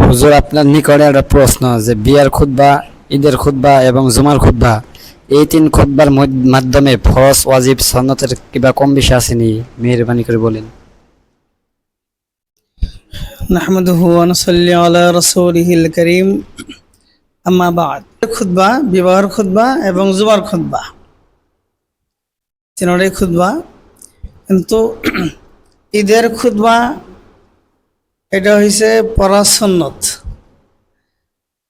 হুজুর, আপনার নিকটে একটা প্রশ্ন যে বিয়ার খুতবা, ঈদের খুতবা এবং জুমার খুতবা, এই তিন খুতবার মাধ্যমে ফরজ, ওয়াজিব, সুন্নতের কিবা কম বেশি আসেনি? মেহেরবানি করে বলেন। নাহমাদুহু ওয়া নুসাল্লি আলা রাসূলিহিল কারীম, আম্মা বা'দ। খুতবা, বিবাহের খুতবা এবং জুমার খুতবা, তিনটাই খুতবা। কিন্তু ঈদের খুতবা এটা হয়েছে পড়া সুন্নত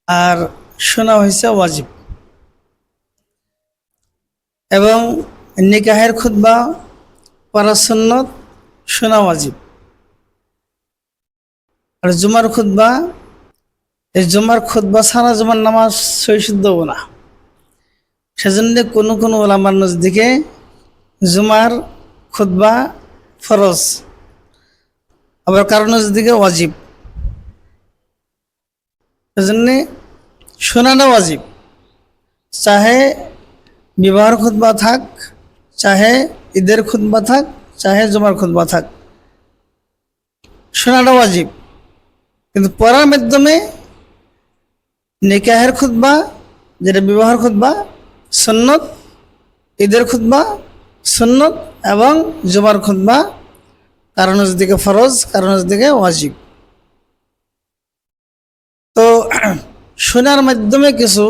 আর শোনা হয়েছে ওয়াজিব। এবং নিকাহের খুতবা পড়া সুন্নত, শোনা ওয়াজিব। আর জুমার খুতবা, এই জুমার খুতবা ছাড়া জুমার নামাজ সহি শুদ্ধ হবে না। সেজন্য কোনো কোনো ওলামার নজদিকে জুমার খুতবা ফরজ, আবার কারো নজদিকে ওয়াজিব। সেজন্য শোনানো ওয়াজিব, চাহে বিবাহের খুতবা থাক, চাহে ঈদের খুতবা থাক, চাহে জুমার খুতবা থাক, শোনানো ওয়াজিব। কিন্তু পড়ার মাধ্যমে নিকাহের খুতবা, যেটা বিবাহের খুতবা সুন্নত, ঈদের খুতবা সুন্নত এবং জুমার খুতবা কারো নজদিকে ফরজ, কারো নজদিকে ওয়াজিব। তো শোনার মাধ্যমে কিছু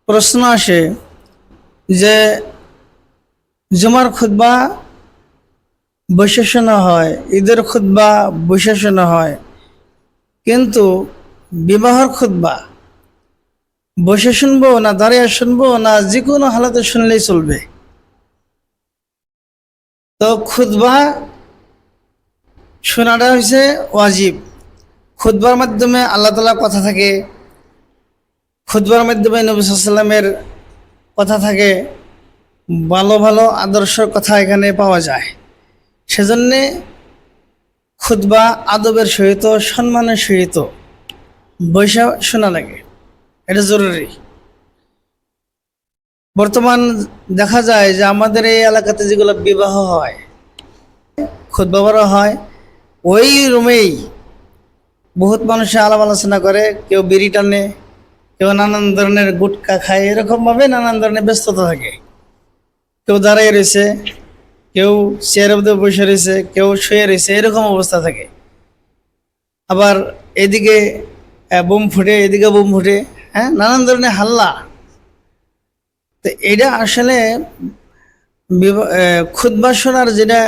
প্রশ্ন আসে যে জুমার খুতবা বসে শোনা হয়, ঈদের খুতবা বসে শোনা হয়, কিন্তু বিবাহের খুতবা বসে শুনবো না দাঁড়িয়ে শুনবো না যে কোনো হালাতে শুনলেই চলবে? তো খুতবা শোনাটা হয়েছে ওয়াজিব। খুতবার মাধ্যমে আল্লাহ তাআলার কথা থাকে, খুতবার মাধ্যমে নবী সাল্লাল্লাহু আলাইহি ওয়াসাল্লামের কথা থাকে, ভালো ভালো আদর্শের কথা এখানে পাওয়া যায়। সেজন্যে খুতবা আদবের সহিত, সম্মানের সহিত বৈশা শোনা লাগে, এটা জরুরি। বর্তমান দেখা যায় যে আমাদের এই এলাকাতে যেগুলো বিবাহ হয়, খুতবা বড় হয়, ওই রুমেই বহুত মানুষে আলাপ আলোচনা করে, কেউ বিড়ি টানে, কেউ নানান ধরনের গুটকা খায়, এরকমভাবে নানান ধরনের ব্যস্ততা থাকে। কেউ দাঁড়িয়ে রয়েছে, কেউ চেয়ারের মধ্যে বসে রয়েছে, কেউ শুয়ে রয়েছে, এরকম অবস্থা থাকে। আবার এদিকে বোম ফুটে, এদিকে বোম ফুটে, হ্যাঁ, নানান ধরনের হাল্লা। তো এটা আসলে খুতবা শোনার যেটা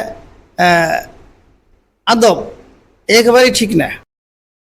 আদব, একেবারেই ঠিক না।